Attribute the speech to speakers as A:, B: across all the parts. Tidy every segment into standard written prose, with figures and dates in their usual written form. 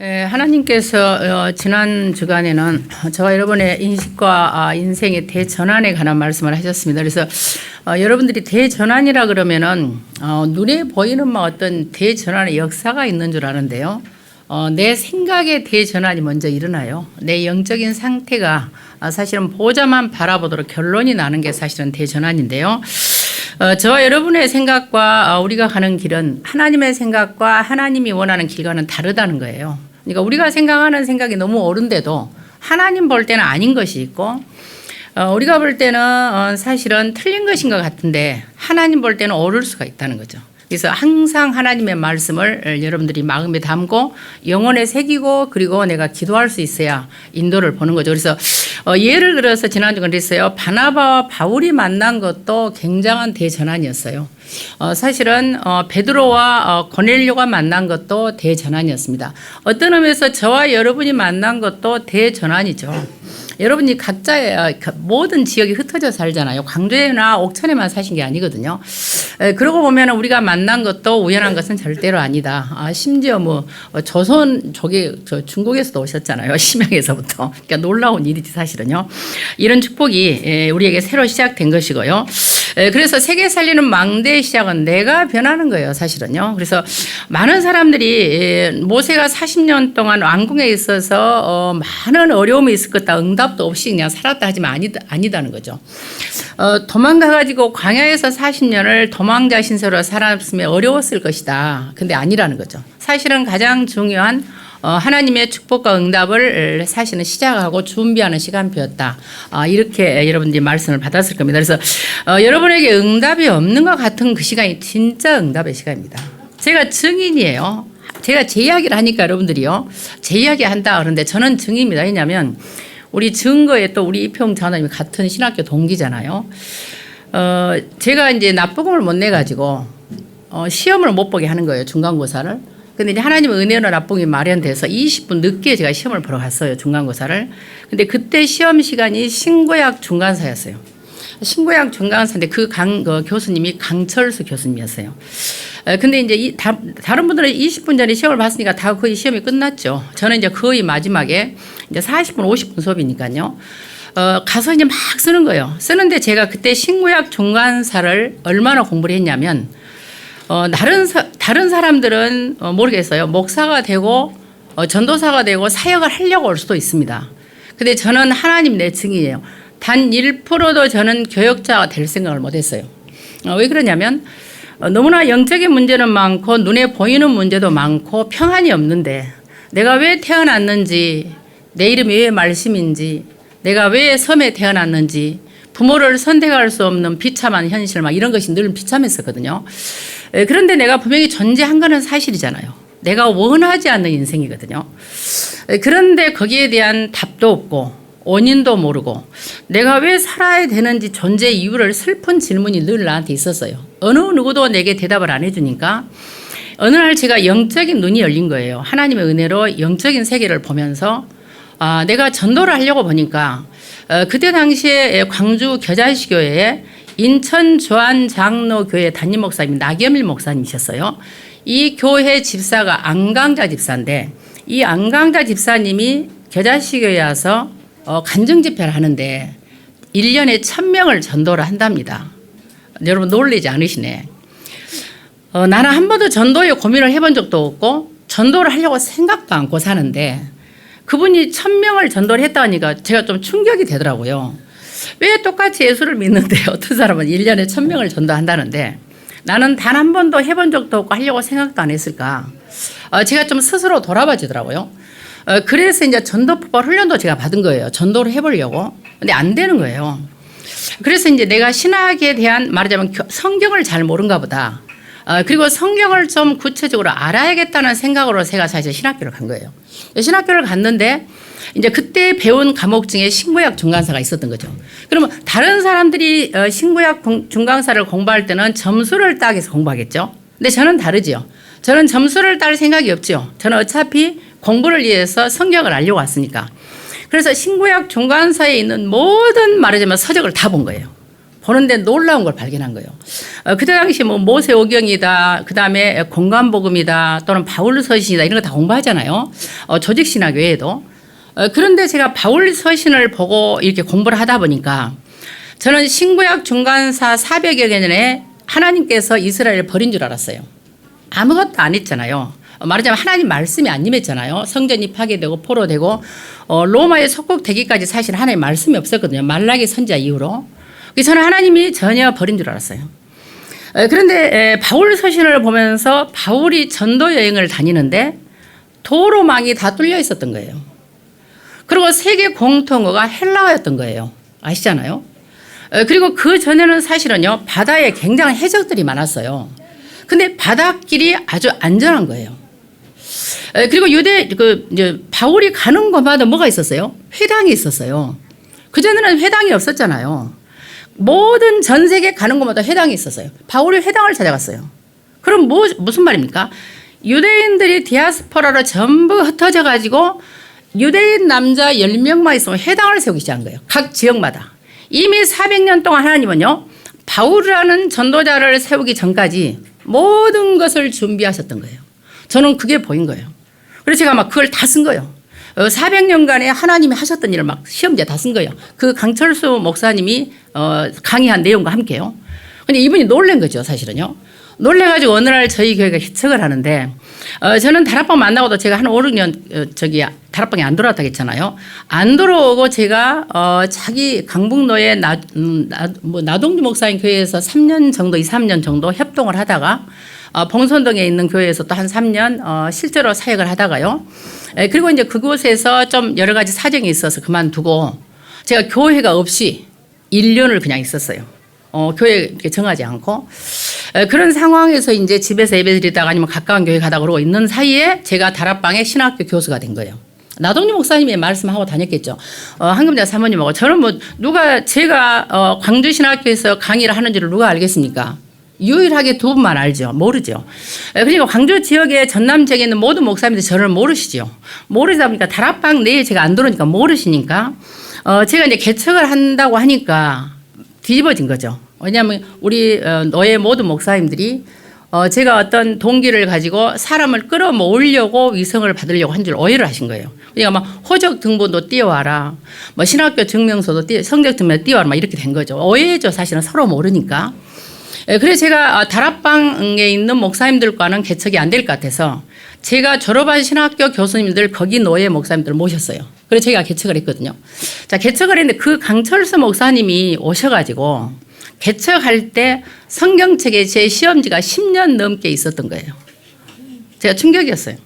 A: 하나님께서 지난 주간에는 저와 여러분의 인식과 인생의 대전환에 관한 말씀을 하셨습니다. 그래서 여러분들이 대전환이라 그러면은 눈에 보이는 어떤 대전환의 역사가 있는 줄 아는데요. 내 생각의 대전환이 먼저 일어나요. 내 영적인 상태가 사실은 보자만 바라보도록 결론이 나는 게 사실은 대전환인데요. 저와 여러분의 생각과 우리가 가는 길은 하나님의 생각과 하나님이 원하는 길과는 다르다는 거예요. 그러니까 우리가 생각하는 생각이 너무 옳은데도 하나님 볼 때는 아닌 것이 있고 우리가 볼 때는 사실은 틀린 것인 것 같은데 하나님 볼 때는 옳을 수가 있다는 거죠. 그래서 항상 하나님의 말씀을 여러분들이 마음에 담고 영혼에 새기고 그리고 내가 기도할 수 있어야 인도를 보는 거죠. 그래서 예를 들어서 지난주에 그랬어요. 바나바와 바울이 만난 것도 굉장한 대전환이었어요. 사실은 베드로와 고넬료가 만난 것도 대전환이었습니다. 어떤 의미에서 저와 여러분이 만난 것도 대전환이죠. 여러분이 각자의 모든 지역이 흩어져 살잖아요. 광주나 옥천에만 사신 게 아니거든요. 그러고 보면 우리가 만난 것도 우연한 것은 절대로 아니다. 심지어 조선 중국에서도 오셨잖아요. 심양에서부터. 그러니까 놀라운 일이지 사실은요. 이런 축복이 우리에게 새로 시작된 것이고요. 그래서 세계 살리는 망대의 시작은 내가 변하는 거예요. 사실은요. 그래서 많은 사람들이 모세가 40년 동안 왕궁에 있어서 많은 어려움이 있을 것다 응답도 없이 그냥 살았다 하지만 아니다는 거죠. 도망가가지고 광야에서 40년을 도망자 신세로 살았으면 어려웠을 것이다. 근데 아니라는 거죠. 사실은 가장 중요한 하나님의 축복과 응답을 사실은 시작하고 준비하는 시간표였다. 이렇게 여러분들이 말씀을 받았을 겁니다. 그래서 여러분에게 응답이 없는 것 같은 그 시간이 진짜 응답의 시간입니다. 제가 증인이에요. 제가 제 이야기를 하니까 여러분들이요. 제 이야기 한다 그러는데 저는 증인입니다. 왜냐하면 우리 증거에 또 우리 이평 장로님이 같은 신학교 동기잖아요. 제가 이제 납부금을 못 내가지고 시험을 못 보게 하는 거예요. 중간고사를. 근데 이제 하나님의 은혜로 납부금이 마련돼서 20분 늦게 제가 시험을 보러 갔어요. 중간고사를. 근데 그때 시험 시간이 신구약 중간사였어요. 신구약 중간사인데 그 교수님이 강철수 교수님이었어요. 근데 이제 다른 분들은 20분 전에 시험을 봤으니까 다 거의 시험이 끝났죠. 저는 이제 거의 마지막에 이제 40분, 50분 수업이니까요. 가서 이제 막 쓰는 거예요. 쓰는데 제가 그때 신구약 중간사를 얼마나 공부를 했냐면 다른 사람들은 모르겠어요. 목사가 되고 전도사가 되고 사역을 하려고 올 수도 있습니다. 근데 저는 하나님 내 증이에요. 단 1%도 저는 교역자가 될 생각을 못했어요. 왜 그러냐면 너무나 영적인 문제는 많고 눈에 보이는 문제도 많고 평안이 없는데 내가 왜 태어났는지 내 이름이 왜 말씀인지 내가 왜 섬에 태어났는지 부모를 선택할 수 없는 비참한 현실 이런 것이 늘 비참했었거든요. 그런데 내가 분명히 존재한 거는 사실이잖아요. 내가 원하지 않는 인생이거든요. 그런데 거기에 대한 답도 없고 원인도 모르고 내가 왜 살아야 되는지 존재 이유를 슬픈 질문이 늘 나한테 있었어요. 어느 누구도 내게 대답을 안 해주니까 어느 날 제가 영적인 눈이 열린 거예요. 하나님의 은혜로 영적인 세계를 보면서 내가 전도를 하려고 보니까 그때 당시에 광주 겨자시교회에 인천 조안장로교회 담임 목사님 나겸일 목사님이셨어요. 이 교회 집사가 안강자 집사인데 이 안강자 집사님이 겨자시교회에 와서 간증 집회를 하는데 1년에 1000명을 전도를 한답니다. 여러분 놀라지 않으시네. 나는 한 번도 전도에 고민을 해본 적도 없고 전도를 하려고 생각도 않고 사는데 그분이 1000명을 전도를 했다니까 제가 좀 충격이 되더라고요. 왜 똑같이 예수를 믿는데 어떤 사람은 1년에 1000명을 전도한다는데 나는 단 한 번도 해본 적도 없고 하려고 생각도 안 했을까. 제가 좀 스스로 돌아봐지더라고요. 그래서 이제 전도 폭발 훈련도 제가 받은 거예요. 전도를 해보려고. 근데 안 되는 거예요. 그래서 이제 내가 신학에 대한 말하자면 성경을 잘 모른가 보다. 그리고 성경을 좀 구체적으로 알아야겠다는 생각으로 제가 사실 신학교를 간 거예요. 신학교를 갔는데 이제 그때 배운 과목 중에 신구약 중간사가 있었던 거죠. 그러면 다른 사람들이 신구약 중간사를 공부할 때는 점수를 따기 위해서 공부하겠죠. 근데 저는 다르지요. 저는 점수를 딸 생각이 없죠. 저는 어차피 공부를 위해서 성경을 알려고 왔으니까. 그래서 신구약 중간사에 있는 모든 말하자면 서적을 다 본 거예요. 보는데 놀라운 걸 발견한 거예요. 그때 당시 뭐 모세오경이다, 그 다음에 공관복음이다, 또는 바울서신이다 이런 거 다 공부하잖아요. 조직신학 외에도. 그런데 제가 바울서신을 보고 이렇게 공부를 하다 보니까 저는 신구약 중간사 400여 년에 하나님께서 이스라엘을 버린 줄 알았어요. 아무것도 안 했잖아요. 말하자면 하나님 말씀이 안 임했잖아요. 성전이 파괴되고 포로되고 로마에 속국되기까지 사실 하나님 말씀이 없었거든요. 말라기 선지자 이후로. 그래서 저는 하나님이 전혀 버린 줄 알았어요. 그런데 바울 서신을 보면서 바울이 전도 여행을 다니는데 도로망이 다 뚫려 있었던 거예요. 그리고 세계 공통어가 헬라어였던 거예요. 아시잖아요. 그리고 그 전에는 사실은요 바다에 굉장한 해적들이 많았어요. 근데 바닷길이 아주 안전한 거예요. 그리고 이제 바울이 가는 곳마다 뭐가 있었어요? 회당이 있었어요. 그전에는 회당이 없었잖아요. 모든 전 세계 가는 곳마다 회당이 있었어요. 바울이 회당을 찾아갔어요. 그럼 무슨 말입니까? 유대인들이 디아스포라로 전부 흩어져 가지고 유대인 남자 10명만 있으면 회당을 세우기 시작한 거예요. 각 지역마다. 이미 400년 동안 하나님은요. 바울이라는 전도자를 세우기 전까지 모든 것을 준비하셨던 거예요. 저는 그게 보인 거예요. 그래서 제가 막 그걸 다 쓴 거예요. 400년간에 하나님이 하셨던 일을 막 시험지에 다 쓴 거예요. 그 강철수 목사님이 강의한 내용과 함께요. 근데 이분이 놀란 거죠, 사실은요. 놀래가지고 어느 날 저희 교회가 개척을 하는데 저는 다락방 만나고도 제가 한 5, 6년 다락방에 안 들어왔다고 했잖아요. 안 들어오고 제가 자기 강북로에 나동주 목사님 교회에서 3년 정도, 2, 3년 정도 협동을 하다가 봉선동에 있는 교회에서 또 한 3년 실제로 사역을 하다가요. 그리고 이제 그곳에서 좀 여러 가지 사정이 있어서 그만두고 제가 교회가 없이 1년을 그냥 있었어요. 교회 이렇게 정하지 않고. 그런 상황에서 이제 집에서 예배 드리다가 아니면 가까운 교회 가다 그러고 있는 사이에 제가 다락방에 신학교 교수가 된 거예요. 나동주 목사님이 말씀하고 다녔겠죠. 한금자 사모님하고 저는 뭐 제가 광주 신학교에서 강의를 하는지를 누가 알겠습니까? 유일하게 두 분만 알죠. 모르죠. 그리고 광주 지역에 전남 지역에 있는 모든 목사님들 저를 모르시죠. 모르다 보니까 다락방 내에 제가 안 들어오니까 모르시니까 제가 이제 개척을 한다고 하니까 뒤집어진 거죠. 왜냐하면 우리 노예 모든 목사님들이 제가 어떤 동기를 가지고 사람을 끌어모으려고 위성을 받으려고 한 줄 오해를 하신 거예요. 그러니까 막 호적 등본도 띄워와라, 뭐 신학교 증명서도 성적 증명서 띄워와라, 막 이렇게 된 거죠. 오해죠. 사실은 서로 모르니까. 그래서 제가 다락방에 있는 목사님들과는 개척이 안 될 것 같아서 제가 졸업한 신학교 교수님들 거기 노예 목사님들 모셨어요. 그래서 제가 개척을 했거든요. 자, 개척을 했는데 그 강철수 목사님이 오셔가지고 개척할 때 성경책에 제 시험지가 10년 넘게 있었던 거예요. 제가 충격이었어요.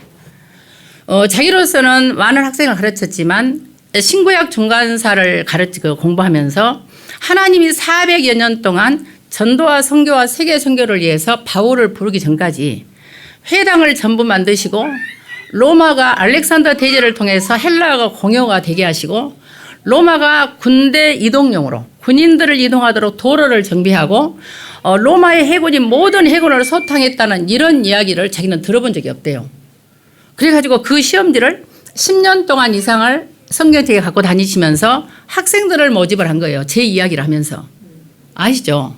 A: 자기로서는 많은 학생을 가르쳤지만 신구약 중간사를 공부하면서 하나님이 400여 년 동안 전도와 선교와 세계 선교를 위해서 바울을 부르기 전까지 회당을 전부 만드시고 로마가 알렉산더 대제를 통해서 헬라어가 공용어가 되게 하시고 로마가 군대 이동용으로 군인들을 이동하도록 도로를 정비하고 로마의 해군이 모든 해군을 소탕했다는 이런 이야기를 자기는 들어본 적이 없대요. 그래가지고 그 시험지를 10년 동안 이상을 성경책에 갖고 다니시면서 학생들을 모집을 한 거예요. 제 이야기를 하면서. 아시죠?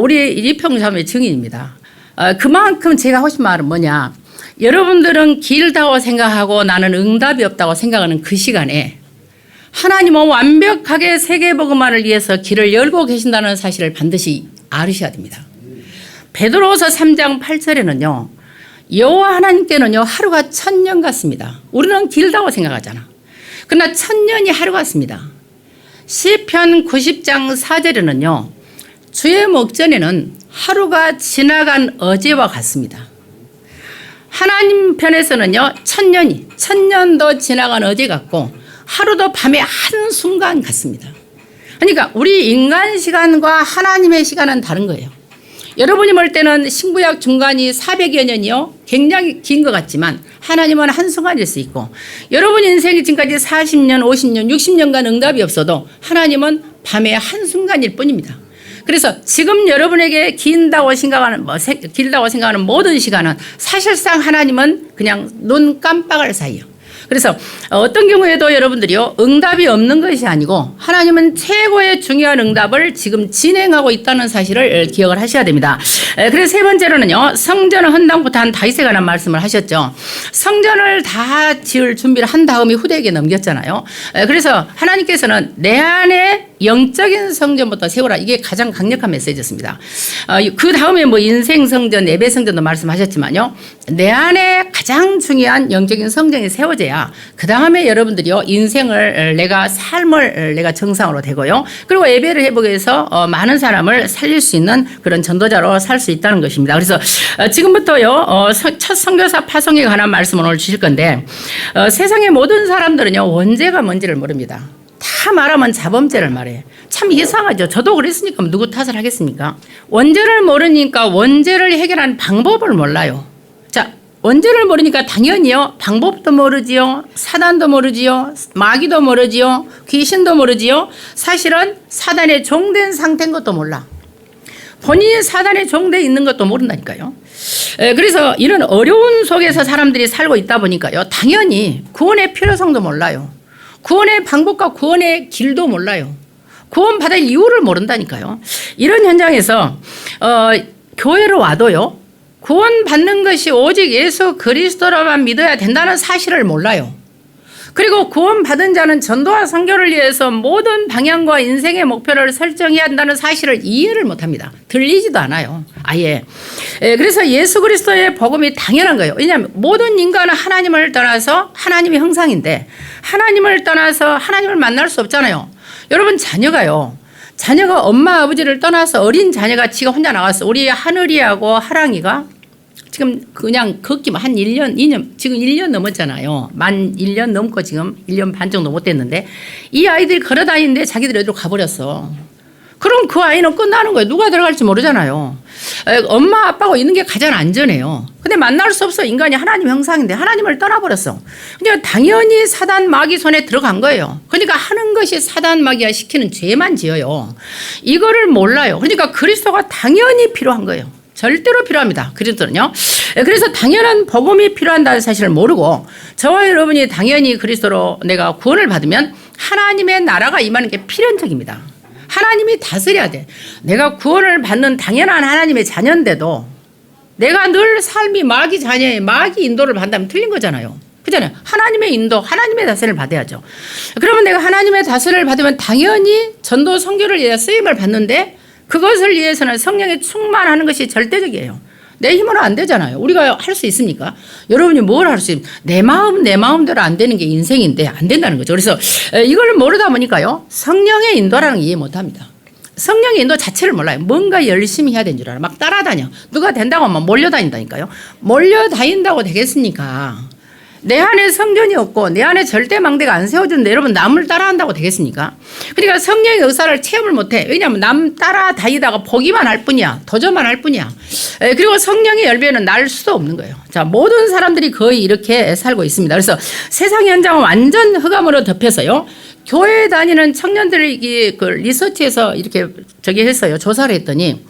A: 우리 이평사의 증인입니다. 그만큼 제가 하고 싶은 말은 뭐냐. 여러분들은 길다고 생각하고 나는 응답이 없다고 생각하는 그 시간에 하나님은 완벽하게 세계복음화를 위해서 길을 열고 계신다는 사실을 반드시 알으셔야 됩니다. 베드로후서 3장 8절에는요. 여호와 하나님께는요. 하루가 1000년 같습니다. 우리는 길다고 생각하잖아. 그러나 1000년이 하루 같습니다. 시편 90장 4절에는요. 주의 목전에는 하루가 지나간 어제와 같습니다. 하나님 편에서는요. 1000년도 지나간 어제 같고 하루도 밤의 한순간 같습니다. 그러니까 우리 인간 시간과 하나님의 시간은 다른 거예요. 여러분이 볼 때는 신구약 중간이 400여 년이요. 굉장히 긴 것 같지만 하나님은 한순간일 수 있고 여러분 인생이 지금까지 40년, 50년, 60년간 응답이 없어도 하나님은 밤의 한순간일 뿐입니다. 그래서 지금 여러분에게 길다고 생각하는 모든 시간은 사실상 하나님은 그냥 눈 깜빡할 사이요. 그래서 어떤 경우에도 여러분들이요, 응답이 없는 것이 아니고 하나님은 최고의 중요한 응답을 지금 진행하고 있다는 사실을 기억을 하셔야 됩니다. 그래서 세 번째로는요, 성전을 헌당부터 한 다윗에 관한 말씀을 하셨죠. 성전을 다 지을 준비를 한 다음에 후대에게 넘겼잖아요. 그래서 하나님께서는 내 안에 영적인 성전부터 세우라. 이게 가장 강력한 메시지였습니다. 그 다음에 뭐 인생 성전, 예배 성전도 말씀하셨지만요. 내 안에 가장 중요한 영적인 성전이 세워져야 그 다음에 여러분들이요, 인생을 내가 삶을 내가 정상으로 되고요. 그리고 예배를 해보기 위해서 많은 사람을 살릴 수 있는 그런 전도자로 살 수 있다는 것입니다. 그래서 지금부터요, 첫 선교사 파송에 관한 말씀을 오늘 주실 건데, 세상의 모든 사람들은요, 원죄가 뭔지를 모릅니다. 다 말하면 자범죄를 말해. 참 이상하죠. 저도 그랬으니까 누구 탓을 하겠습니까? 원죄를 모르니까 원죄를 해결하는 방법을 몰라요. 자, 원죄를 모르니까 당연히요, 방법도 모르지요, 사단도 모르지요, 마귀도 모르지요, 귀신도 모르지요. 사실은 사단의 종된 상태인 것도 몰라. 본인이 사단의 종돼 있는 것도 모른다니까요. 그래서 이런 어려운 속에서 사람들이 살고 있다 보니까요, 당연히 구원의 필요성도 몰라요. 구원의 방법과 구원의 길도 몰라요. 구원 받을 이유를 모른다니까요. 이런 현장에서 교회로 와도요, 구원 받는 것이 오직 예수 그리스도로만 믿어야 된다는 사실을 몰라요. 그리고 구원 받은 자는 전도와 선교를 위해서 모든 방향과 인생의 목표를 설정해야 한다는 사실을 이해를 못합니다. 들리지도 않아요. 아예. 그래서 예수 그리스도의 복음이 당연한 거예요. 왜냐하면 모든 인간은 하나님을 떠나서 하나님의 형상인데, 하나님을 떠나서 하나님을 만날 수 없잖아요. 여러분, 자녀가 엄마 아버지를 떠나서 어린 자녀가 지가 혼자 나왔어. 우리 하늘이하고 하랑이가 지금 그냥 걷기만 한 1년, 2년, 지금 1년 넘었잖아요. 만 1년 넘고 지금 1년 반 정도 못 됐는데, 이 아이들이 걸어 다니는데 자기들이 어디로 가버렸어. 그럼 그 아이는 끝나는 거예요. 누가 들어갈지 모르잖아요. 엄마 아빠가 있는 게 가장 안전해요. 근데 만날 수 없어. 인간이 하나님 형상인데 하나님을 떠나버렸어. 그러니까 당연히 사단 마귀 손에 들어간 거예요. 그러니까 하는 것이 사단 마귀가 시키는 죄만 지어요. 이거를 몰라요. 그러니까 그리스도가 당연히 필요한 거예요. 절대로 필요합니다. 그리스도는요. 그래서 당연한 복음이 필요한다는 사실을 모르고, 저와 여러분이 당연히 그리스도로 내가 구원을 받으면 하나님의 나라가 임하는 게 필연적입니다. 하나님이 다스려야 돼. 내가 구원을 받는 당연한 하나님의 자녀인데도 내가 늘 삶이 마귀 자녀의 마귀 인도를 받는다면 틀린 거잖아요. 그잖아요. 하나님의 인도, 하나님의 다스림을 받아야죠. 그러면 내가 하나님의 다스림을 받으면 당연히 전도 선교를 위해 쓰임을 받는데, 그것을 위해서는 성령에 충만하는 것이 절대적이에요. 내 힘으로 안 되잖아요. 우리가 할 수 있습니까? 여러분이 뭘 할 수 있습니까? 내 마음대로 안 되는 게 인생인데 안 된다는 거죠. 그래서 이걸 모르다 보니까요, 성령의 인도라는 걸 이해 못 합니다. 성령의 인도 자체를 몰라요. 뭔가 열심히 해야 되는 줄 알아. 막 따라다녀. 누가 된다고 하면 몰려다닌다니까요. 몰려다닌다고 되겠습니까? 내 안에 성전이 없고 내 안에 절대 망대가 안 세워졌는데 여러분 남을 따라한다고 되겠습니까? 그러니까 성령의 의사를 체험을 못해. 왜냐하면 남 따라다니다가 보기만 할 뿐이야. 도전만 할 뿐이야. 그리고 성령의 열매는 날 수도 없는 거예요. 자, 모든 사람들이 거의 이렇게 살고 있습니다. 그래서 세상 현장은 완전 흑암으로 덮여서요, 교회 다니는 청년들이 그 리서치에서 이렇게 했어요. 조사를 했더니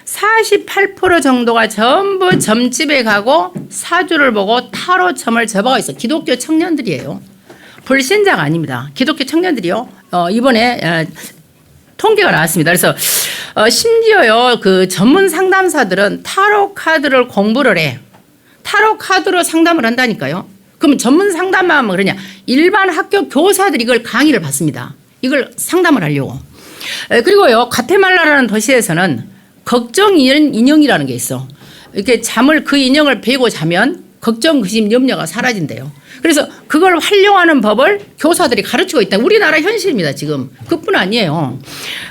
A: 48% 정도가 전부 점집에 가고 사주를 보고 타로 점을 접어가 있어. 기독교 청년들이에요. 불신자가 아닙니다. 기독교 청년들이요. 이번에 통계가 나왔습니다. 그래서 심지어요, 그 전문 상담사들은 타로 카드를 공부를 해. 타로 카드로 상담을 한다니까요. 그럼 전문 상담만 하면 그러냐? 일반 학교 교사들이 이걸 강의를 받습니다. 이걸 상담을 하려고. 그리고요, 과테말라라는 도시에서는 걱정 인형이라는 게 있어. 이렇게 그 인형을 베고 자면 걱정, 근심, 염려가 사라진대요. 그래서 그걸 활용하는 법을 교사들이 가르치고 있다. 우리나라 현실입니다, 지금. 그뿐 아니에요.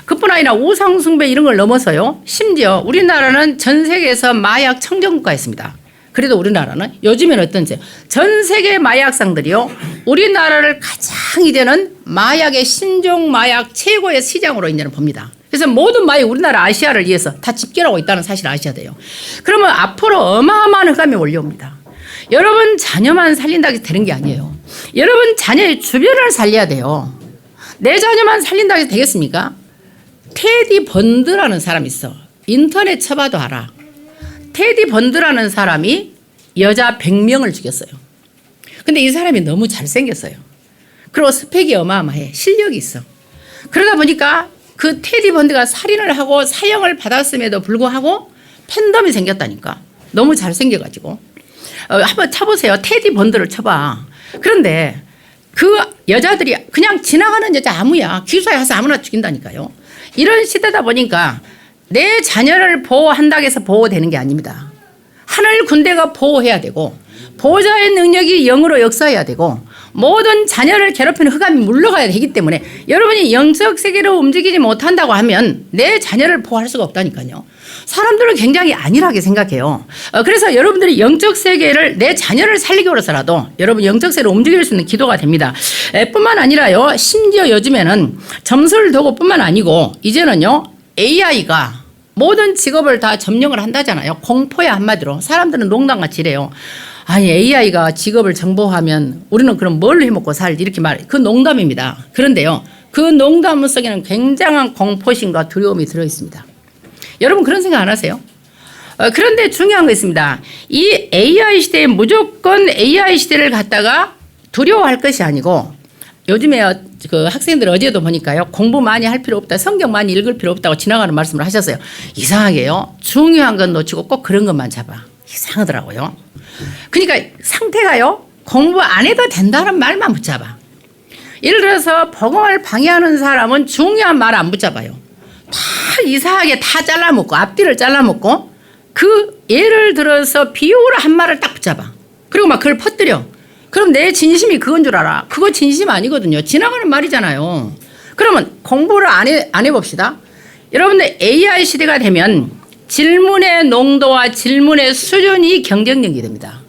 A: 그뿐 아니라 우상숭배 이런 걸 넘어서요, 심지어 우리나라는 전 세계에서 마약 청정국가였습니다. 그래도 우리나라는 요즘엔 어떤지 전 세계 마약상들이요, 우리나라를 가장 이제는 마약의 신종 마약 최고의 시장으로 이제는 봅니다. 그래서 모든 마약 우리나라 아시아를 위해서 다 집결하고 있다는 사실을 아셔야 돼요. 그러면 앞으로 어마어마한 흑암이 몰려옵니다. 여러분 자녀만 살린다고 해서 되는 게 아니에요. 여러분 자녀의 주변을 살려야 돼요. 내 자녀만 살린다고 해서 되겠습니까? 테디 번드라는 사람이 있어. 인터넷 쳐봐도 알아. 테디 번드라는 사람이 여자 100명을 죽였어요. 근데 이 사람이 너무 잘생겼어요. 그리고 스펙이 어마어마해. 실력이 있어. 그러다 보니까 그 테디 번디가 살인을 하고 사형을 받았음에도 불구하고 팬덤이 생겼다니까. 너무 잘생겨가지고. 한번 쳐보세요. 테디 번디를 쳐봐. 그런데 그 여자들이 그냥 지나가는 여자 아무야. 기숙사에 가서 아무나 죽인다니까요. 이런 시대다 보니까 내 자녀를 보호한다고 해서 보호되는 게 아닙니다. 하늘 군대가 보호해야 되고 보호자의 능력이 영으로 역사해야 되고 모든 자녀를 괴롭히는 흑암이 물러가야 되기 때문에 여러분이 영적 세계로 움직이지 못한다고 하면 내 자녀를 보호할 수가 없다니까요. 사람들은 굉장히 안일하게 생각해요. 그래서 여러분들이 영적 세계를 내 자녀를 살리기 위해서라도 여러분 영적 세계로 움직일 수 있는 기도가 됩니다. 뿐만 아니라요. 심지어 요즘에는 점수를 두고 뿐만 아니고 이제는요. AI가 모든 직업을 다 점령을 한다잖아요. 공포야 한마디로. 사람들은 농담같이 이래요. 아니 AI가 직업을 정보하면 우리는 그럼 뭘 해먹고 살 이렇게 말해. 그 농담입니다. 그런데요. 그 농담 속에는 굉장한 공포심과 두려움이 들어있습니다. 여러분 그런 생각 안 하세요? 그런데 중요한 거 있습니다. 이 AI 시대에 무조건 AI 시대를 갖다가 두려워할 것이 아니고 요즘에 그 학생들 어제도 보니까요. 공부 많이 할 필요 없다. 성경 많이 읽을 필요 없다고 지나가는 말씀을 하셨어요. 이상하게요. 중요한 건 놓치고 꼭 그런 것만 잡아. 이상하더라고요. 그러니까 상태가요. 공부 안 해도 된다는 말만 붙잡아. 예를 들어서 복음을 방해하는 사람은 중요한 말 안 붙잡아요. 다 이상하게 다 잘라먹고 앞뒤를 잘라먹고 그 예를 들어서 비유로 한 말을 딱 붙잡아. 그리고 막 그걸 퍼뜨려. 그럼 내 진심이 그건 줄 알아. 그거 진심 아니거든요. 지나가는 말이잖아요. 그러면 공부를 안 해봅시다. 여러분들 AI 시대가 되면 질문의 농도와 질문의 수준이 경쟁력이 됩니다.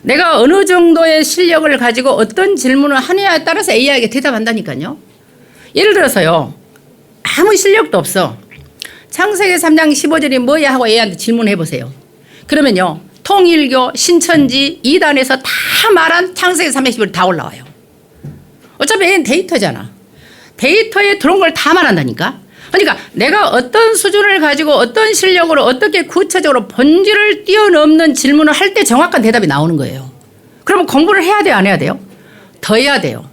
A: 내가 어느 정도의 실력을 가지고 어떤 질문을 하느냐에 따라서 AI에게 대답한다니까요. 예를 들어서요. 아무 실력도 없어. 창세기 3장 15절이 뭐야 하고 AI한테 질문해 보세요. 그러면요. 통일교, 신천지, 이단에서 다 말한 창세기 3장 15절 다 올라와요. 어차피 AI는 데이터잖아. 데이터에 들어온 걸 다 말한다니까. 그러니까 내가 어떤 수준을 가지고 어떤 실력으로 어떻게 구체적으로 본질을 뛰어넘는 질문을 할 때 정확한 대답이 나오는 거예요. 그러면 공부를 해야 돼요? 안 해야 돼요? 더 해야 돼요.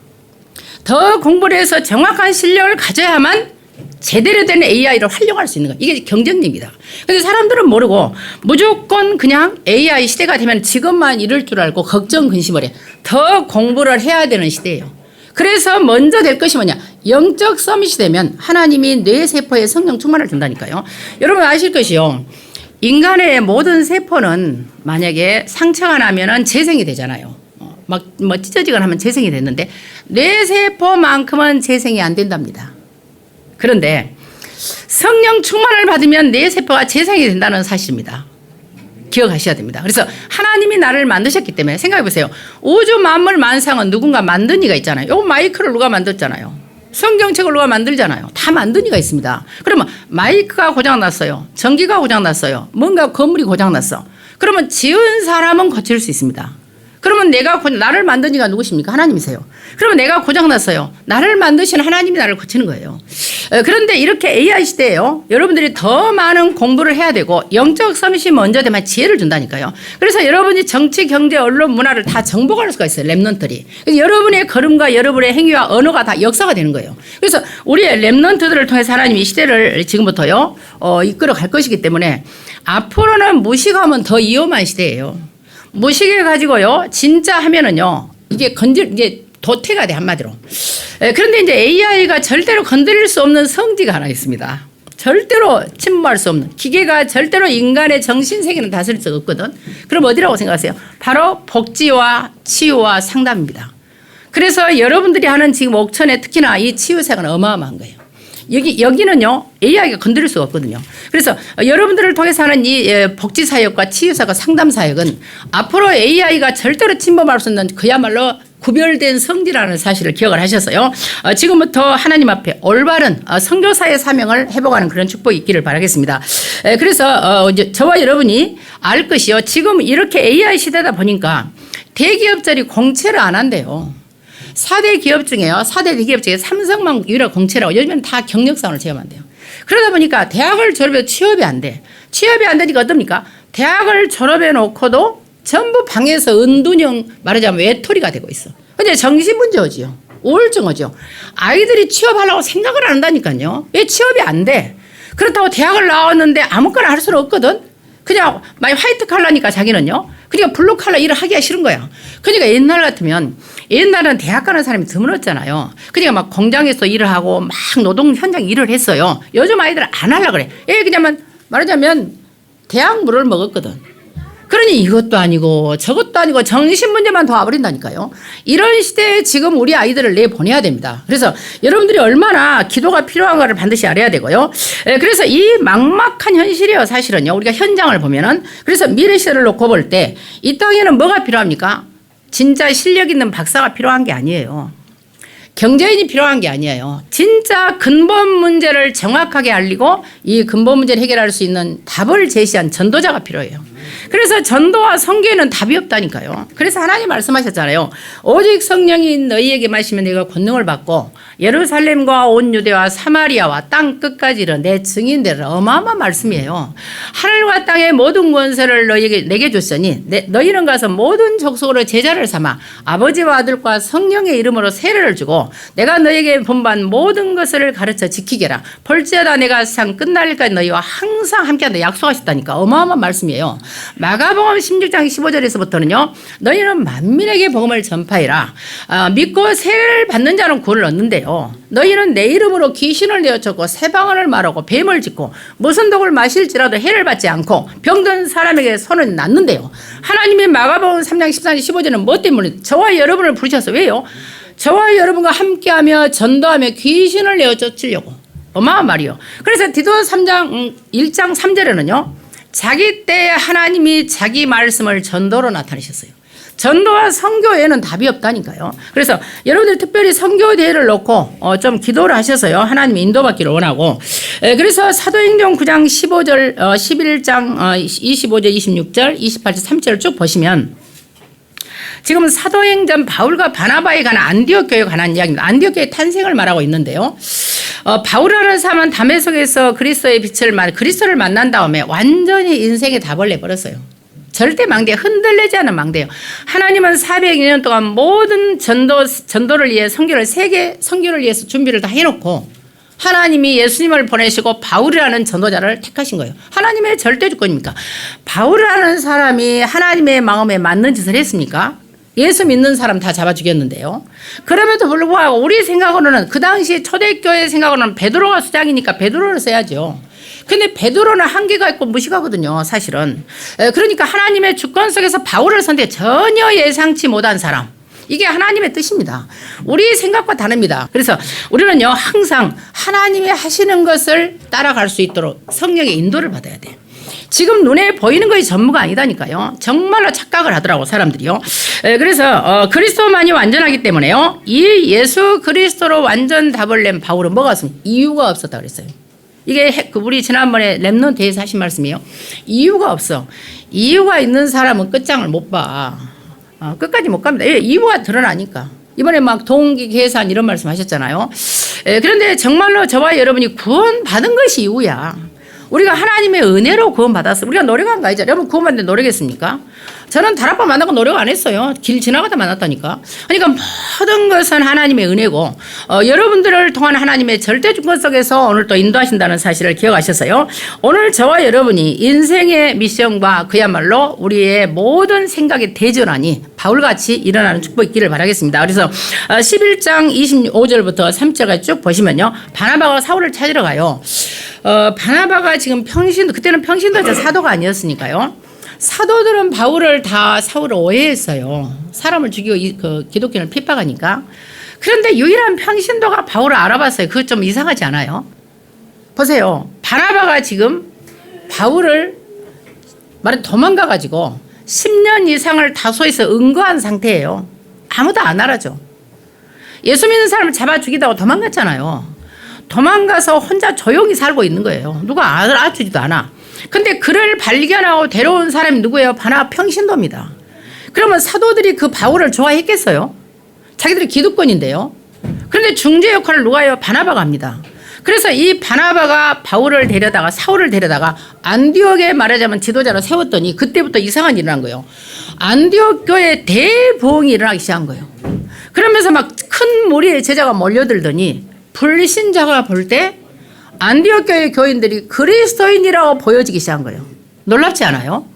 A: 더 공부를 해서 정확한 실력을 가져야만 제대로 된 AI를 활용할 수 있는 거예요. 이게 경쟁력입니다. 근데 사람들은 모르고 무조건 그냥 AI 시대가 되면 지금만 이럴 줄 알고 걱정 근심을 해. 더 공부를 해야 되는 시대예요. 그래서 먼저 될 것이 뭐냐. 영적 서밋이 되면 하나님이 뇌세포에 성령 충만을 준다니까요. 여러분 아실 것이요. 인간의 모든 세포는 만약에 상처가 나면은 재생이 되잖아요. 막 찢어지거나 하면 재생이 됐는데 뇌세포만큼은 재생이 안 된답니다. 그런데 성령 충만을 받으면 뇌세포가 재생이 된다는 사실입니다. 기억하셔야 됩니다. 그래서 하나님이 나를 만드셨기 때문에 생각해 보세요. 우주 만물 만상은 누군가 만든 이가 있잖아요. 요 마이크를 누가 만들었잖아요. 성경책을 누가 만들잖아요. 다 만든 이가 있습니다. 그러면 마이크가 고장났어요. 전기가 고장났어요. 뭔가 건물이 고장났어. 그러면 지은 사람은 고칠 수 있습니다. 그러면 나를 만든 이가 누구십니까? 하나님이세요. 그러면 내가 고장났어요. 나를 만드신 하나님이 나를 고치는 거예요. 그런데 이렇게 AI 시대에요. 여러분들이 더 많은 공부를 해야 되고 영적 서밋이 먼저 되면 지혜를 준다니까요. 그래서 여러분이 정치, 경제, 언론, 문화를 다 정복할 수가 있어요. 랩런트들이. 그래서 여러분의 걸음과 여러분의 행위와 언어가 다 역사가 되는 거예요. 그래서 우리의 랩런트들을 통해서 하나님이 이 시대를 지금부터요. 이끌어 갈 것이기 때문에 앞으로는 무식하면 더 위험한 시대예요. 무식해 가지고요. 진짜 하면은요. 이게 도태가 돼 한마디로. 그런데 이제 AI가 절대로 건드릴 수 없는 성지가 하나 있습니다. 절대로 침범할 수 없는. 기계가 절대로 인간의 정신세계는 다스릴 수 없거든. 그럼 어디라고 생각하세요? 바로 복지와 치유와 상담입니다. 그래서 여러분들이 하는 지금 옥천에 특히나 이 치유사역은 어마어마한 거예요. 여기는요, AI가 건드릴 수가 없거든요. 그래서 여러분들을 통해서 하는 이 복지사역과 치유사역과 상담사역은 앞으로 AI가 절대로 침범할 수 없는 그야말로 구별된 성지라는 사실을 기억을 하셔서요. 지금부터 하나님 앞에 올바른 선교사의 사명을 해보가는 그런 축복이 있기를 바라겠습니다. 그래서 이제 저와 여러분이 알 것이요. 지금 이렇게 AI 시대다 보니까 대기업들이 공채를 안 한대요. 4대 기업 중에요. 4대 대기업 중에 삼성만 유일하게 공채라고 요즘에는 다 경력사원을 채용한대요. 그러다 보니까 대학을 졸업해도 취업이 안 돼. 취업이 안 되니까 어떻습니까? 대학을 졸업해 놓고도 전부 방에서 은둔형 말하자면 외톨이가 되고 있어. 근데 정신문제 오지요. 우울증 오죠. 아이들이 취업하려고 생각을 안 한다니까요. 왜 취업이 안 돼? 그렇다고 대학을 나왔는데 아무거나 할 수는 없거든. 그냥 많이 화이트 칼라니까 자기는요. 그러니까 블루 칼라 일을 하기가 싫은 거야. 그러니까 옛날 같으면 옛날은 대학 가는 사람이 드물었잖아요. 그러니까 막 공장에서 일을 하고 막 노동 현장 일을 했어요. 요즘 아이들은 안 하려고 그래. 그냥 말하자면 대학 물을 먹었거든. 그러니 이것도 아니고 저것도 아니고 정신 문제만 더 와버린다니까요. 이런 시대에 지금 우리 아이들을 내보내야 됩니다. 그래서 여러분들이 얼마나 기도가 필요한가를 반드시 알아야 되고요. 그래서 이 막막한 현실이에요. 사실은요. 우리가 현장을 보면은. 그래서 미래 시대를 놓고 볼 때 이 땅에는 뭐가 필요합니까? 진짜 실력 있는 박사가 필요한 게 아니에요. 경제인이 필요한 게 아니에요. 진짜 근본 문제를 정확하게 알리고 이 근본 문제를 해결할 수 있는 답을 제시한 전도자가 필요해요. 그래서 전도와 선교에는 답이 없다니까요. 그래서 하나님 말씀하셨잖아요. 오직 성령이 너희에게 마시면 너희가 권능을 받고 예루살렘과 온 유대와 사마리아와 땅 끝까지 이르러 내 증인되리라. 어마어마한 말씀이에요. 하늘과 땅의 모든 권세를 내게 줬으니 너희는 가서 모든 족속으로 제자를 삼아 아버지와 아들과 성령의 이름으로 세례를 주고 내가 너희에게 본반 모든 것을 가르쳐 지키게라. 볼지어다 내가 세상 끝날까지 너희와 항상 함께한다 약속하셨다니까. 어마어마한 말씀이에요. 마가복음 16장 15절에서부터는요. 너희는 만민에게 복음을 전파해라. 믿고 세례를 받는 자는 구원을 얻는데요. 너희는 내 이름으로 귀신을 내어쳤고 새방언을 말하고 뱀을 짚고 무슨 독을 마실지라도 해를 받지 않고 병든 사람에게 손을 놨는데요. 하나님이 마가복음 3장 14절 15절은 뭐 때문에 저와 여러분을 부르셔서 왜요? 저와 여러분과 함께하며 전도하며 귀신을 내어쫓으려고. 어마어마한 말이요. 그래서 디도 3장 1장 3절에는요. 자기 때에 하나님이 자기 말씀을 전도로 나타내셨어요. 전도와 선교에는 답이 없다니까요. 그래서 여러분들 특별히 선교 대회를 놓고 좀 기도를 하셔서요. 하나님 인도받기를 원하고. 그래서 사도행전 9장 15절, 11장 25절, 26절, 28절, 3절을 쭉 보시면 지금 사도행전 바울과 바나바에 관한 안디옥 교회에 관한 이야기입니다. 안디옥 교회 탄생을 말하고 있는데요. 바울이라는 사람은 다메섹에서 그리스도를 만난 다음에 완전히 인생의 답을 내버렸어요. 절대 망대예요. 흔들리지 않은 망대예요. 하나님은 402년 동안 모든 전도를 위해 세계 선교를 위해서 준비를 다 해놓고 하나님이 예수님을 보내시고 바울이라는 전도자를 택하신 거예요. 하나님의 절대 주권입니까? 바울이라는 사람이 하나님의 마음에 맞는 짓을 했습니까? 예수 믿는 사람 다 잡아 죽였는데요. 그럼에도 불구하고 우리 생각으로는 그 당시 초대교회 생각으로는 베드로가 수장이니까 베드로를 써야죠. 근데 베드로는 한계가 있고 무식하거든요. 사실은. 그러니까 하나님의 주권 속에서 바울을 선택해 전혀 예상치 못한 사람. 이게 하나님의 뜻입니다. 우리 생각과 다릅니다. 그래서 우리는요 항상 하나님이 하시는 것을 따라갈 수 있도록 성령의 인도를 받아야 돼요. 지금 눈에 보이는 것이 전부가 아니다니까요. 정말로 착각을 하더라고 사람들이요. 그래서 그리스도만이 완전하기 때문에요. 이 예수 그리스도로 완전 답을 낸 바울은 뭐가 없습니까? 이유가 없었다 그랬어요. 이게 우리 지난번에 렘넌트에서 하신 말씀이에요. 이유가 없어. 이유가 있는 사람은 끝장을 못 봐. 끝까지 못 갑니다. 이유가 드러나니까. 이번에 막 동기 계산 이런 말씀 하셨잖아요. 그런데 정말로 저와 여러분이 구원받은 것이 이유야. 우리가 하나님의 은혜로 구원받았어. 우리가 노력한 거 아니죠. 여러분 구원받는데 노력했습니까? 저는 다락방 만나고 노력 안 했어요. 길 지나가다 만났다니까. 그러니까 모든 것은 하나님의 은혜고 여러분들을 통한 하나님의 절대 주권 속에서 오늘 또 인도하신다는 사실을 기억하셔서요. 오늘 저와 여러분이 인생의 미션과 그야말로 우리의 모든 생각의 대전환이 바울같이 일어나는 축복이 있기를 바라겠습니다. 그래서 11장 25절부터 3절까지 쭉 보시면요. 바나바가 사울을 찾으러 가요. 바나바가 지금 그때는 평신도자 사도가 아니었으니까요. 사도들은 바울을 다 사울을 오해했어요. 사람을 죽이고 그 기독교를 핍박하니까. 그런데 유일한 평신도가 바울을 알아봤어요. 그거 좀 이상하지 않아요? 보세요. 바나바가 지금 바울을 도망가가지고 10년 이상을 다소에서 은거한 상태예요. 아무도 안 알아줘. 예수 믿는 사람을 잡아 죽이다가 도망갔잖아요. 도망가서 혼자 조용히 살고 있는 거예요. 누가 알아주지도 않아. 근데 그를 발견하고 데려온 사람이 누구예요? 바나바 평신도입니다. 그러면 사도들이 그 바울을 좋아했겠어요? 자기들이 기득권인데요. 그런데 중재 역할을 누가 해요? 바나바가 합니다. 그래서 이 바나바가 바울을 데려다가 사울을 데려다가 안디옥에 말하자면 지도자로 세웠더니 그때부터 이상한 일이 난 거예요. 안디옥 교회에 대부흥이 일어나기 시작한 거예요. 그러면서 막 큰 무리의 제자가 몰려들더니 불신자가 볼 때 안디옥 교회 교인들이 그리스도인이라고 보여지기 시작한 거예요. 놀랍지 않아요?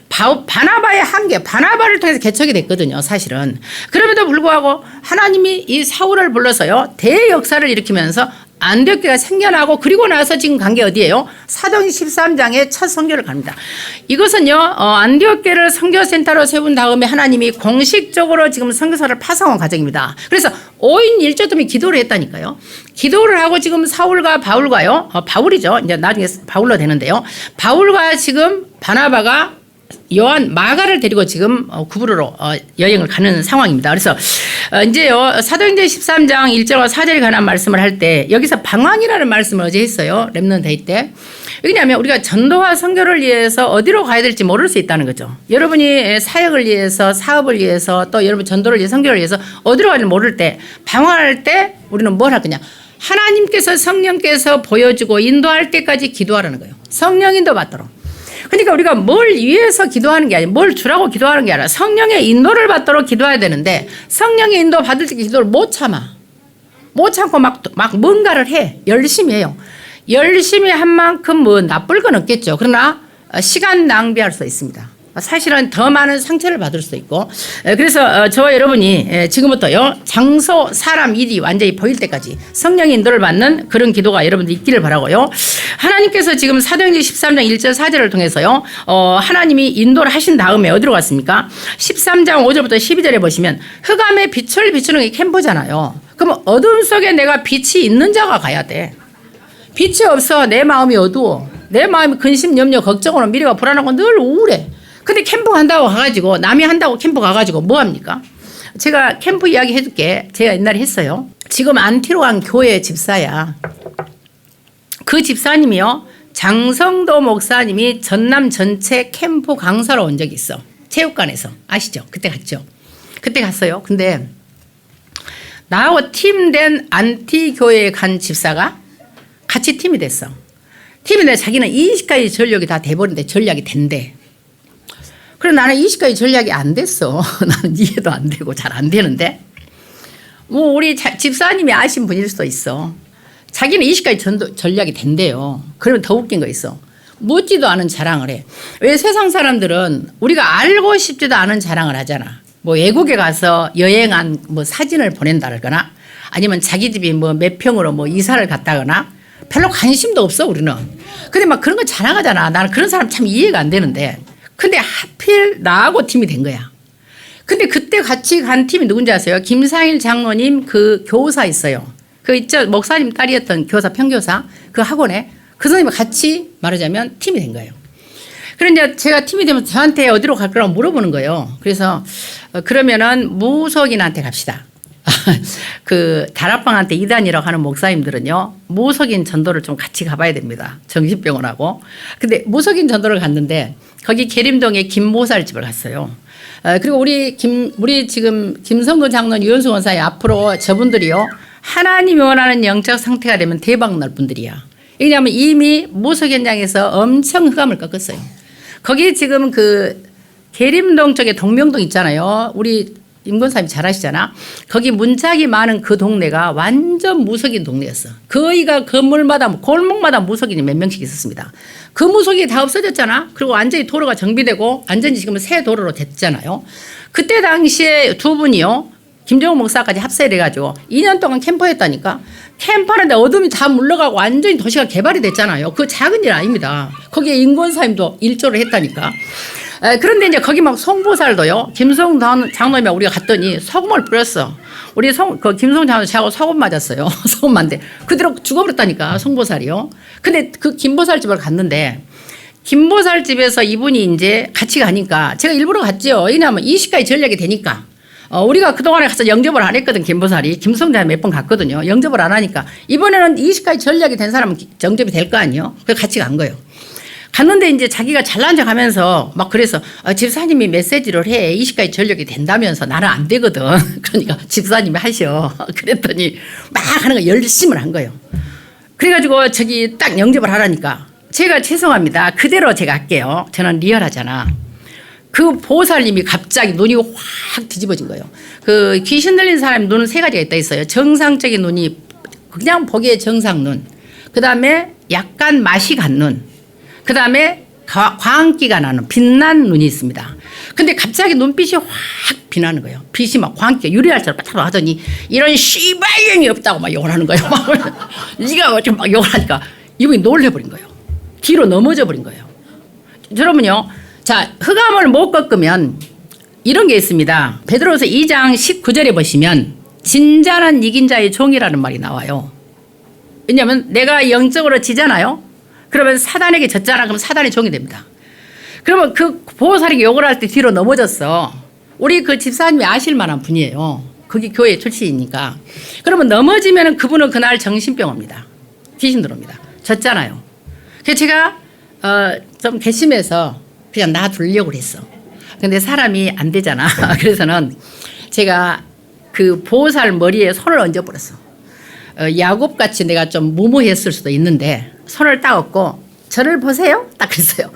A: 바나바의 한계, 바나바를 통해서 개척이 됐거든요, 사실은. 그럼에도 불구하고 하나님이 이 사울을 불러서요, 대역사를 일으키면서 안디옥교회가 생겨나고 그리고 나서 지금 간 게 어디예요? 사도행전 13장의 첫 선교를 갑니다. 이것은요, 안디옥교회를 선교센터로 세운 다음에 하나님이 공식적으로 지금 선교사를 파송한 과정입니다. 그래서 5인 1조 동안 기도를 했다니까요. 기도를 하고 지금 사울과 바울과요, 바울이죠. 이제 나중에 바울로 되는데요. 바울과 지금 바나바가 요한 마가를 데리고 지금 구부로로 여행을 가는 상황입니다. 그래서 이제요 사도행전 13장 1절과 4절에 관한 말씀을 할 때 여기서 방황이라는 말씀을 어제 했어요. 랩넌트 데이 때. 왜냐하면 우리가 전도와 선교를 위해서 어디로 가야 될지 모를 수 있다는 거죠. 여러분이 사역을 위해서 사업을 위해서 또 여러분 전도를 위해서 선교를 위해서 어디로 가야 될지 모를 때 방황할 때 우리는 뭘 할 거냐. 하나님께서 성령께서 보여주고 인도할 때까지 기도하라는 거예요. 성령 인도 받도록. 그러니까 우리가 뭘 위해서 기도하는 게 아니라 뭘 주라고 기도하는 게 아니라 성령의 인도를 받도록 기도해야 되는데 성령의 인도 받을 때 기도를 못 참아. 못 참고 막 뭔가를 해. 열심히 해요. 열심히 한 만큼 뭐 나쁠 건 없겠죠. 그러나 시간 낭비할 수 있습니다. 사실은 더 많은 상처를 받을 수 있고 그래서 저와 여러분이 지금부터요 장소 사람 일이 완전히 보일 때까지 성령의 인도를 받는 그런 기도가 여러분들 있기를 바라고요. 하나님께서 지금 사도행전 13장 1절 4절을 통해서요 하나님이 인도를 하신 다음에 어디로 갔습니까? 13장 5절부터 12절에 보시면 흑암에 빛을 비추는 게 캠프잖아요. 그럼 어둠 속에 내가 빛이 있는 자가 가야 돼. 빛이 없어 내 마음이 어두워. 내 마음이 근심 염려 걱정으로 미래가 불안하고 늘 우울해. 근데 캠프 간다고 가가지고 남이 한다고 캠프 가가지고 뭐합니까? 제가 캠프 이야기 해줄게. 제가 옛날에 했어요. 지금 안티로안 교회 집사야. 그 집사님이요 장성도 목사님이 전남 전체 캠프 강사로 온 적이 있어. 체육관에서 아시죠? 그때 갔죠. 그때 갔어요. 근데 나하고 팀된 안티교회에 간 집사가 같이 팀이 됐어. 팀이 돼 자기는 20가지 전략이 다 돼버린데 전략이 된대. 그래 나는 20가지 전략이 안 됐어. 나는 이해도 안 되고 잘 안 되는데 뭐 우리 집사님이 아신 분일 수도 있어. 자기는 20가지 전략이 된대요. 그러면 더 웃긴 거 있어. 묻지도 않은 자랑을 해. 왜 세상 사람들은 우리가 알고 싶지도 않은 자랑을 하잖아. 뭐 외국에 가서 여행한 뭐 사진을 보낸다거나 아니면 자기 집이 뭐 몇 평으로 뭐 이사를 갔다거나 별로 관심도 없어 우리는. 근데 막 그런 거 자랑하잖아. 나는 그런 사람 참 이해가 안 되는데 근데 하필 나하고 팀이 된 거야. 근데 그때 같이 간 팀이 누군지 아세요? 김상일 장로님 그 교사 있어요. 그 있죠 목사님 딸이었던 교사 평교사 그 학원에 그 선생님과 같이 말하자면 팀이 된 거예요. 그런데 제가 팀이 되면 저한테 어디로 갈 거라고 물어보는 거예요. 그래서 그러면은 무속인한테 갑시다. 그 다락방한테 이단이라고 하는 목사님들은요 무속인 전도를 좀 같이 가봐야 됩니다. 정신병원하고. 근데 무속인 전도를 갔는데 거기 계림동에 김보살 집을 갔어요. 그리고 우리 지금 김성도 장로님 유현수 원사님 앞으로 저분들이요 하나님이 원하는 영적 상태가 되면 대박 날 분들이야. 왜냐하면 이미 무속 현장에서 엄청 흑암을 꺾었어요. 거기 지금 그 계림동 쪽에 동명동 있잖아요. 우리 임권사님이 잘 아시잖아. 거기 문짝이 많은 그 동네가 완전 무속인 동네였어. 거기가 건물마다 골목마다 무속인이 몇 명씩 있었습니다. 그 무속이 다 없어졌잖아. 그리고 완전히 도로가 정비되고 완전히 지금은 새 도로로 됐잖아요. 그때 당시에 두 분이요. 김정은 목사까지 합세를 해가지고 2년 동안 캠퍼했다니까. 캠퍼하는데 어둠이 다 물러가고 완전히 도시가 개발이 됐잖아요. 그 작은 일 아닙니다. 거기에 임권사님도 일조를 했다니까. 그런데 이제 거기 막 송보살도요. 김성 장로님이 우리가 갔더니 소금을 뿌렸어. 우리 그 김성 장로 저하고 소금 맞았어요. 소금 맞는데 그대로 죽어버렸다니까 송보살이요. 근데 그 김보살 집을 갔는데 김보살 집에서 이분이 이제 같이 가니까 제가 일부러 갔죠. 왜냐하면 20가지 전략이 되니까. 우리가 그동안에 가서 영접을 안 했거든. 김보살이. 김성장에 몇 번 갔거든요. 영접을 안 하니까 이번에는 20가지 전략이 된 사람은 영접이 될 거 아니에요. 그래서 같이 간 거예요. 갔는데 이제 자기가 잘난 척 하면서 막 그래서 집사님이 메시지를 해. 20가지 전력이 된다면서 나는 안 되거든. 그러니까 집사님이 하셔. 그랬더니 막 하는 거 열심을 한 거예요. 그래가지고 저기 딱 영접을 하라니까 제가 죄송합니다. 그대로 제가 할게요. 저는 리얼하잖아. 그 보살님이 갑자기 눈이 확 뒤집어진 거예요. 그 귀신 들린 사람이 눈은 세 가지가 있다 있어요. 정상적인 눈이 그냥 보기에 정상 눈. 그 다음에 약간 맛이 간 눈. 그 다음에 광기가 나는 빛난 눈이 있습니다. 근데 갑자기 눈빛이 확 빛나는 거예요. 빛이 막 광기가 유리알처럼 빠딱 하더니 이런 씨발년이 없다고 막 욕을 하는 거예요. 네가 막 욕을 하니까 이분이 놀래버린 거예요. 뒤로 넘어져 버린 거예요. 여러분요. 자, 흑암을 못 꺾으면 이런 게 있습니다. 베드로서 2장 19절에 보시면 진짜는 이긴 자의 종이라는 말이 나와요. 왜냐하면 내가 영적으로 지잖아요. 그러면 사단에게 졌잖아. 그럼 사단의 종이 됩니다. 그러면 그 보호살이 욕을 할 때 뒤로 넘어졌어. 우리 그 집사님이 아실 만한 분이에요. 거기 교회 출신이니까. 그러면 넘어지면 그분은 그날 정신병 옵니다. 귀신 들어옵니다. 졌잖아요. 그래서 제가 좀 괘씸해서 그냥 놔두려고 그랬어. 근데 사람이 안 되잖아. 그래서는 제가 그 보호살 머리에 손을 얹어버렸어. 야곱같이 내가 좀 무모했을 수도 있는데 손을 딱 얹고 저를 보세요. 딱 그랬어요.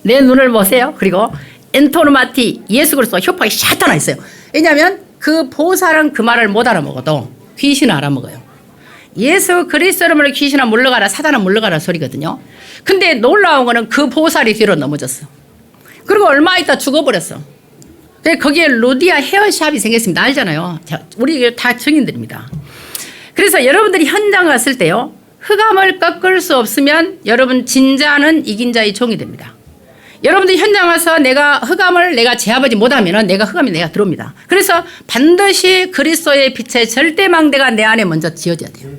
A: 내 눈을 보세요. 그리고 엔토노마티 예수 그리스도 효파가 샤타나 있어요. 왜냐하면 그 보살은 그 말을 못 알아먹어도 귀신은 알아먹어요. 예수 그리스도를 귀신아 물러가라 사단아 물러가라 소리거든요. 근데 놀라운 거는 그 보살이 뒤로 넘어졌어. 그리고 얼마 있다 죽어버렸어. 거기에 루디아 헤어샵이 생겼습니다. 알잖아요. 우리 다 증인들입니다. 그래서 여러분들이 현장 갔을 때요. 흑암을 꺾을 수 없으면 여러분 진짜는 이긴 자의 종이 됩니다. 여러분들이 현장 와서 내가 흑암을 내가 제압하지 못하면 내가 흑암이 내가 들어옵니다. 그래서 반드시 그리스도의 빛의 절대망대가 내 안에 먼저 지어져야 돼요.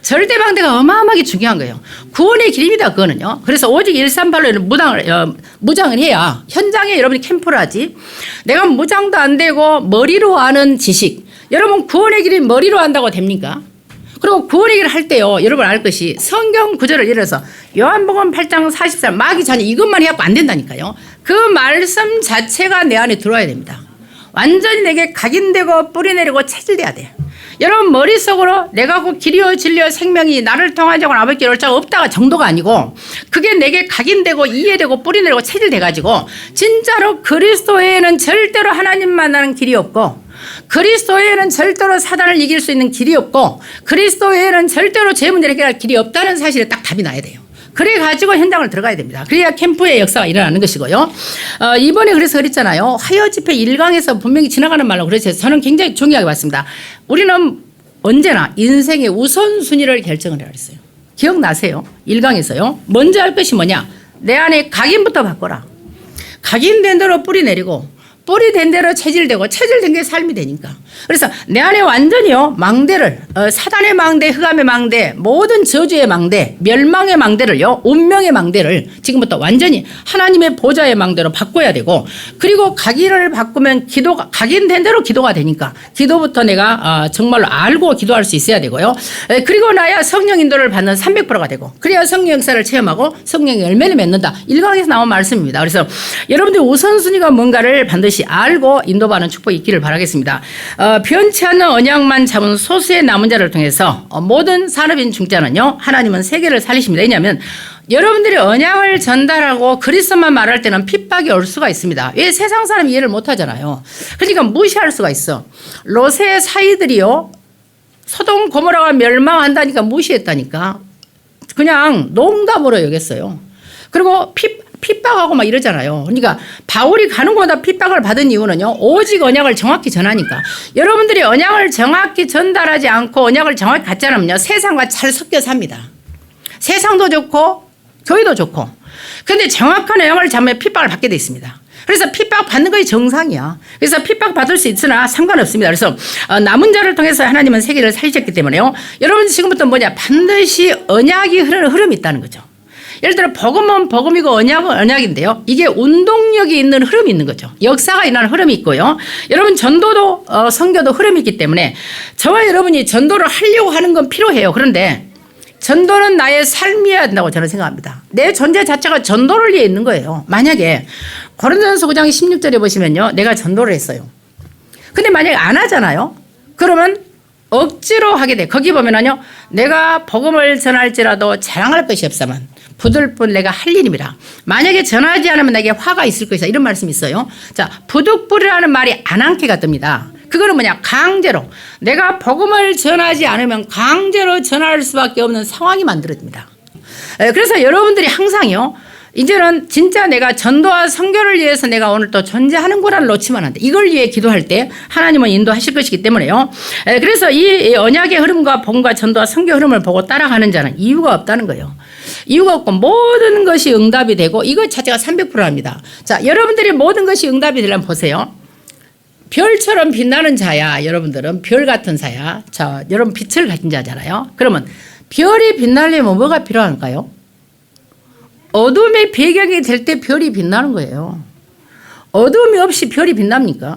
A: 절대망대가 어마어마하게 중요한 거예요. 구원의 길입니다. 그거는요. 그래서 오직 138로 무장을 해야 현장에 여러분이 캠프를 하지. 내가 무장도 안 되고 머리로 아는 지식. 여러분 구원의 길이 머리로 한다고 됩니까? 그리고 구원의 길을 할 때요. 여러분 알 것이 성경 구절을 예를 들어서 요한복음 8장 44 마귀 자녀 이것만 해갖고 안 된다니까요. 그 말씀 자체가 내 안에 들어와야 됩니다. 완전히 내게 각인되고 뿌리내리고 체질돼야 돼요. 여러분 머릿속으로 내가 그 길이요 진리요 생명이 나를 통하지 않고 아버지께 올 자가 없다가 정도가 아니고 그게 내게 각인되고 이해되고 뿌리내리고 체질돼가지고 진짜로 그리스도에는 절대로 하나님 만나는 길이 없고 그리스도에는 절대로 사단을 이길 수 있는 길이 없고 그리스도에는 절대로 죄 문제를 해결할 길이 없다는 사실에 딱 답이 나야 돼요. 그래 가지고 현장을 들어가야 됩니다. 그래야 캠프의 역사가 일어나는 것이고요. 이번에 그래서 그랬잖아요. 화요 집회 1강에서 분명히 지나가는 말로 그래서 저는 굉장히 중요하게 봤습니다. 우리는 언제나 인생의 우선순위를 결정을 해야 했어요. 기억나세요? 1강에서요. 먼저 할 것이 뭐냐? 내 안에 각인부터 바꿔라. 각인된 대로 뿌리 내리고 뿌리 된 대로 체질되고 체질된 게 삶이 되니까. 그래서 내 안에 완전히요 망대를 사단의 망대 흑암의 망대 모든 저주의 망대 멸망의 망대를요 운명의 망대를 지금부터 완전히 하나님의 보좌의 망대로 바꿔야 되고 그리고 각인을 바꾸면 기도가 각인된 대로 기도가 되니까 기도부터 내가 정말로 알고 기도할 수 있어야 되고요. 그리고 나야 성령 인도를 받는 300%가 되고 그래야 성령 역사를 체험하고 성령의 열매를 맺는다. 1강에서 나온 말씀입니다. 그래서 여러분들 우선순위가 뭔가를 반드시 알고 인도받는 축복이 있기를 바라겠습니다. 변치 않는 언약만 잡은 소수의 남은 자를 통해서 모든 산업인 중자는요 하나님은 세계를 살리십니다. 왜냐하면 여러분들이 언약을 전달하고 그리스도만 말할 때는 핍박이 올 수가 있습니다. 왜 세상 사람이 이해를 못하잖아요. 그러니까 무시할 수가 있어. 롯의 사이들이요 소돔 고모라가 멸망한다니까 무시했다니까 그냥 농담으로 여겼어요. 그리고 핍박하고 막 이러잖아요. 그러니까 바울이 가는 곳마다 핍박을 받은 이유는요. 오직 언약을 정확히 전하니까. 여러분들이 언약을 정확히 전달하지 않고 언약을 정확히 갖지 않으면요. 세상과 잘 섞여 삽니다. 세상도 좋고 교회도 좋고. 그런데 정확한 언약을 잡으면 핍박을 받게 돼 있습니다. 그래서 핍박 받는 것이 정상이야. 그래서 핍박 받을 수 있으나 상관없습니다. 그래서 남은 자를 통해서 하나님은 세계를 살리셨기 때문에요. 여러분 지금부터 뭐냐. 반드시 언약이 흐르는 흐름이 있다는 거죠. 예를 들어 복음은 복음이고 언약은 언약인데요. 이게 운동력이 있는 흐름이 있는 거죠. 역사가 일어나는 흐름이 있고요. 여러분 전도도 선교도 흐름이 있기 때문에 저와 여러분이 전도를 하려고 하는 건 필요해요. 그런데 전도는 나의 삶이어야 된다고 저는 생각합니다. 내 존재 자체가 전도를 위해 있는 거예요. 만약에 고린도전서 9장 16절에 보시면요. 내가 전도를 했어요. 근데 만약에 안 하잖아요. 그러면 억지로 하게 돼. 거기 보면은요, 내가 복음을 전할지라도 자랑할 것이 없사만 부들뿐 내가 할 일임이라. 만약에 전하지 않으면 내게 화가 있을 것이다. 이런 말씀이 있어요. 자, 부득불이라는 말이 안한케가 뜹니다. 그거는 뭐냐? 강제로. 내가 복음을 전하지 않으면 강제로 전할 수밖에 없는 상황이 만들어집니다. 그래서 여러분들이 항상요, 이제는 진짜 내가 전도와 선교를 위해서 내가 오늘 또 존재하는구나를 놓치면 안 돼. 이걸 위해 기도할 때 하나님은 인도하실 것이기 때문에요. 그래서 이 언약의 흐름과 복음과 전도와 선교 흐름을 보고 따라가는 자는 이유가 없다는 거예요. 이유가 없고 모든 것이 응답이 되고 이것 자체가 300%입니다. 자, 여러분들이 모든 것이 응답이 되려면 보세요. 별처럼 빛나는 자야. 여러분들은 별 같은 자야. 자, 여러분 빛을 가진 자잖아요. 그러면 별이 빛나려면 뭐가 필요할까요? 어둠의 배경이 될 때 별이 빛나는 거예요. 어둠이 없이 별이 빛납니까?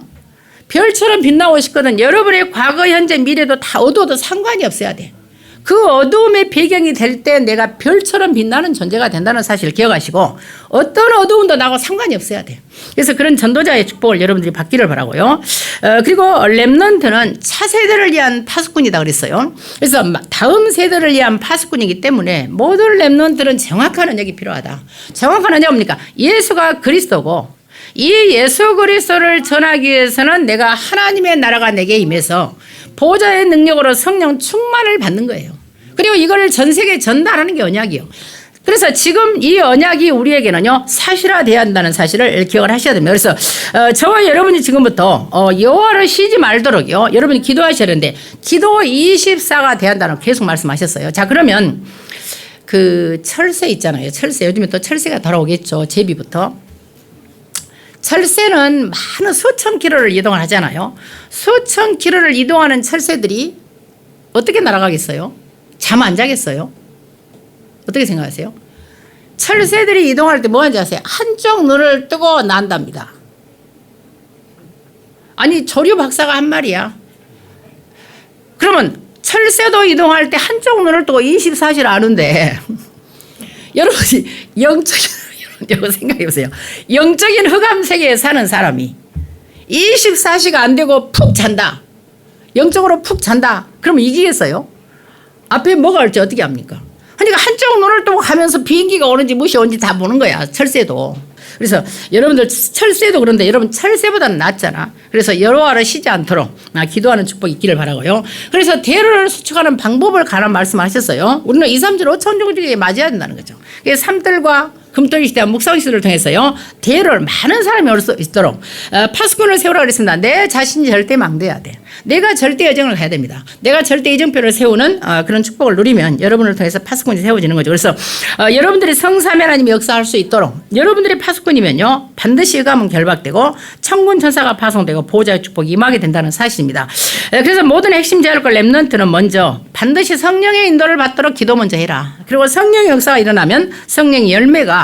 A: 별처럼 빛나고 싶거든. 여러분의 과거, 현재, 미래도 다 어두워도 상관이 없어야 돼. 그 어두움의 배경이 될 때 내가 별처럼 빛나는 존재가 된다는 사실을 기억하시고 어떤 어두움도 나하고 상관이 없어야 돼. 그래서 그런 전도자의 축복을 여러분들이 받기를 바라고요. 그리고 렘넌트는 차세대를 위한 파수꾼이다 그랬어요. 그래서 다음 세대를 위한 파수꾼이기 때문에 모든 렘넌트는 정확한 언약이 필요하다. 정확한 언약이 뭡니까? 예수가 그리스도고 이 예수 그리스도를 전하기 위해서는 내가 하나님의 나라가 내게 임해서 보좌의 능력으로 성령 충만을 받는 거예요. 그리고 이걸 전 세계에 전달하는 게 언약이에요. 그래서 지금 이 언약이 우리에게는요, 사실화돼야 한다는 사실을 기억을 하셔야 됩니다. 그래서 저와 여러분이 지금부터 여호와를 쉬지 말도록요, 여러분이 기도하셔야 되는데 기도 24가 돼야 한다는 계속 말씀하셨어요. 자, 그러면 그 철새 있잖아요. 철새, 요즘에 또 철새가 돌아오겠죠. 제비부터. 철새는 많은 수천 킬로를 이동을 하잖아요. 수천 킬로를 이동하는 철새들이 어떻게 날아가겠어요? 잠 안 자겠어요? 어떻게 생각하세요? 철새들이 이동할 때 뭐 하는지 아세요? 한쪽 눈을 뜨고 난답니다. 아니, 조류 박사가 한 말이야. 그러면 철새도 이동할 때 한쪽 눈을 뜨고 24시를 아는데 여러분이 영적인 여러분 생각해 보세요. 영적인 흑암 세계에 사는 사람이 24시가 안 되고 푹 잔다. 영적으로 푹 잔다. 그러면 이기겠어요? 앞에 뭐가 올지 어떻게 합니까? 그러니까 한쪽 눈을 뜨고 가면서 비행기가 오는지 무엇이 오는지 다 보는 거야. 철새도. 그래서 여러분들 철새도 그런데 여러분 철새보다는 낫잖아. 그래서 여호와를 쉬지 않도록 기도하는 축복이 있기를 바라고요. 그래서 대를 수축하는 방법을 관한 말씀하셨어요. 우리는 2, 3절 5천 종족에게 맞아야 된다는 거죠. 그래서 삼들과 금토일 시대와 묵상시대를 통해서요, 대를 많은 사람이 올 수 있도록 파수꾼을 세우라 그랬습니다. 내 자신이 절대 망돼야 돼. 내가 절대 여정을 가야 됩니다. 내가 절대 이정표를 세우는 그런 축복을 누리면 여러분을 통해서 파수꾼이 세워지는 거죠. 그래서 여러분들이 성삼위 하나님이 역사할 수 있도록 여러분들이 파수꾼이면요, 반드시 흑암은 결박되고 천군 천사가 파송되고 보호자의 축복이 임하게 된다는 사실입니다. 그래서 모든 핵심 제할과 렘넌트는 먼저 반드시 성령의 인도를 받도록 기도 먼저 해라. 그리고 성령의 역사가 일어나면 성령의 열매가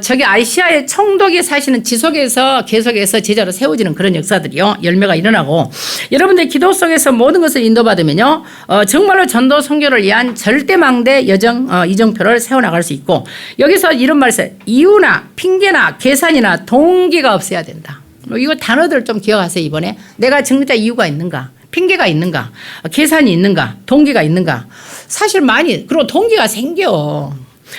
A: 저기 아시아의 총독이 사시는 지속에서 계속해서 제자로 세워지는 그런 역사들이요, 열매가 일어나고 여러분들 기도 속에서 모든 것을 인도받으면요, 정말로 전도 선교를 위한 절대망대 여정 이정표를 세워나갈 수 있고, 여기서 이런 말씀, 이유나 핑계나 계산이나 동기가 없어야 된다. 이거 단어들 좀 기억하세요. 이번에 내가 진짜 이유가 있는가, 핑계가 있는가, 계산이 있는가, 동기가 있는가. 사실 많이, 그리고 동기가 생겨.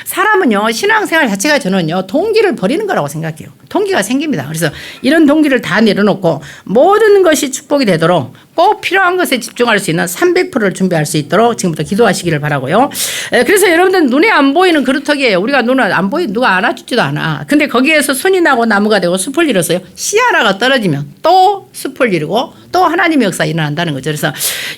A: 사람은요, 신앙생활 자체가 저는요, 동기를 버리는 거라고 생각해요. 동기가 생깁니다. 그래서 이런 동기를 다 내려놓고 모든 것이 축복이 되도록 꼭 필요한 것에 집중할 수 있는 300%를 준비할 수 있도록 지금부터 기도하시기를 바라고요. 그래서 여러분들 눈에 안 보이는 그루터기예요. 우리가 눈에 안 보이는 누가 안아주지도 않아. 근데 거기에서 순이 나고 나무가 되고 숲을 이뤘어요. 씨 하나가 떨어지면 또 숲을 이루고 또 하나님의 역사가 일어난다는 거죠. 그래서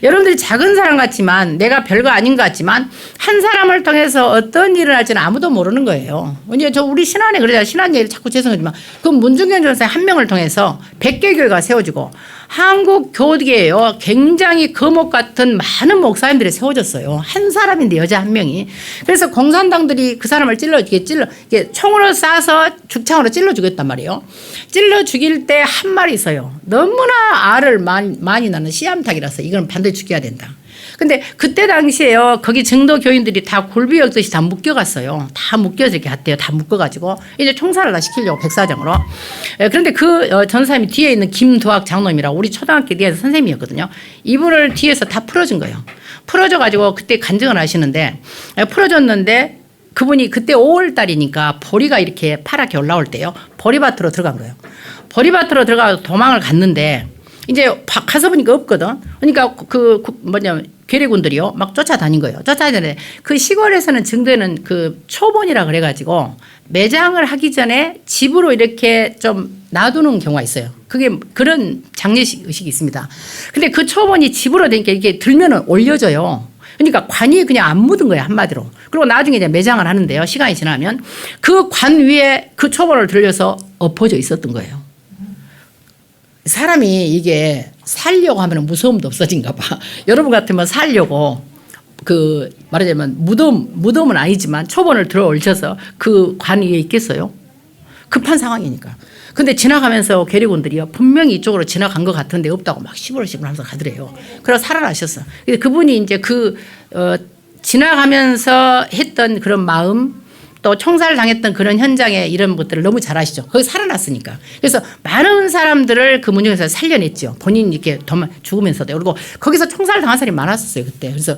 A: 여러분들이 작은 사람 같지만, 내가 별거 아닌 것 같지만 한 사람을 통해서 어떤 일을 할지는 아무도 모르는 거예요. 이제 저 우리 신안에 그러잖아요. 신안 얘기 자꾸 죄송하지만 그 문중경 전사 한 명을 통해서 100개 교회가 세워지고 한국 교계에요, 굉장히 거목 같은 많은 목사님들이 세워졌어요. 한 사람인데 여자 한 명이. 그래서 공산당들이 그 사람을 이게 총으로 쏴서 죽창으로 찔러 죽였단 말이에요. 찔러 죽일 때 한 말이 있어요. 너무나 알을 많이 낳는 씨암탉이라서 이건 반드시 죽여야 된다. 근데 그때 당시에요. 거기 증도 교인들이 다 굴비 엮듯이 다 묶여갔어요. 다 묶여서 이렇게 갔대요. 다 묶어가지고 이제 총살을 다 시키려고 백사장으로. 그런데 그 전사님이 뒤에 있는 김도학 장로님이라고 우리 초등학교 뒤에서 선생님이었거든요. 이분을 뒤에서 다 풀어준 거예요. 풀어줘가지고 그때 간증을 하시는데 풀어줬는데 그분이 그때 5월 달이니까 보리가 이렇게 파랗게 올라올 때요. 보리밭으로 들어간 거예요. 보리밭으로 들어가서 도망을 갔는데 이제 가서 보니까 없거든. 그러니까 괴뢰군들이요 막 쫓아다닌 거예요. 쫓아다니는데 그 시골에서는 증도에는 그 초본이라 그래가지고 매장을 하기 전에 집으로 이렇게 좀 놔두는 경우가 있어요. 그게 그런 장례식 의식이 있습니다. 근데 그 초본이 집으로 되니까 이게 들면은 올려져요. 그러니까 관이 그냥 안 묻은 거예요, 한마디로. 그리고 나중에 이제 매장을 하는데요. 시간이 지나면 그 관 위에 그 초본을 들려서 엎어져 있었던 거예요. 사람이 이게 살려고 하면 무서움도 없어진가 봐. 여러분 같으면 살려고 말하자면 무덤은 아니지만 초본을 들어 올려서 그 관 위에 있겠어요? 급한 상황이니까. 근데 지나가면서 괴뢰군들이요 분명히 이쪽으로 지나간 것 같은데 없다고 막 시부르시부르 하면서 가더래요. 그래서 살아나셨어. 근데 그분이 이제 지나가면서 했던 그런 마음 또 총살 당했던 그런 현장에 이런 것들을 너무 잘 아시죠. 거기 살아났으니까. 그래서 많은 사람들을 그 문역에서 살려냈죠. 본인이 이렇게 죽으면서도. 그리고 거기서 총살 당한 사람이 많았었어요. 그때. 그래서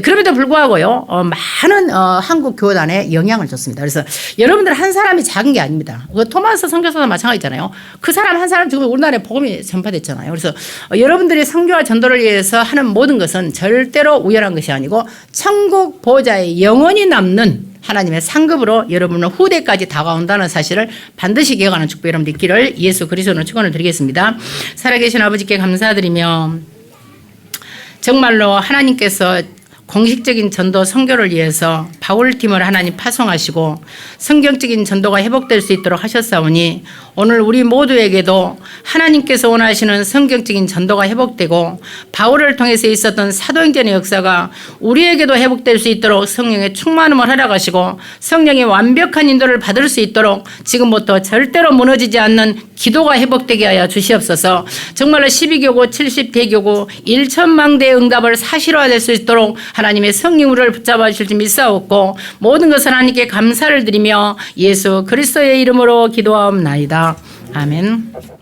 A: 그럼에도 불구하고요. 많은 한국 교단에 영향을 줬습니다. 그래서 여러분들 한 사람이 작은 게 아닙니다. 토마스 선교사도 마찬가지잖아요. 그 사람 한 사람 죽으면 우리나라에 복음이 전파됐잖아요. 그래서 여러분들이 선교와 전도를 위해서 하는 모든 것은 절대로 우연한 것이 아니고 천국 보좌에 영원히 남는 하나님의 상급으로 여러분은 후대까지 다가온다는 사실을 반드시 기억하는 축복 여러분들 있기를 예수 그리스도로 축원을 드리겠습니다. 살아계신 아버지께 감사드리며 정말로 하나님께서 공식적인 전도 선교를 위해서 바울팀을 하나님 파송하시고 성경적인 전도가 회복될 수 있도록 하셨사오니 오늘 우리 모두에게도 하나님께서 원하시는 성경적인 전도가 회복되고 바울을 통해서 있었던 사도행전의 역사가 우리에게도 회복될 수 있도록 성령의 충만함을 허락하시고 성령의 완벽한 인도를 받을 수 있도록 지금부터 절대로 무너지지 않는 기도가 회복되게 하여 주시옵소서. 정말로 12교구 70대교구 1천망대의 응답을 사실화될 수 있도록 하나님의 성령 우리를 붙잡아 주실 줄 믿사옵고 모든 것을 하나님께 감사를 드리며 예수 그리스도의 이름으로 기도하옵나이다. 아멘.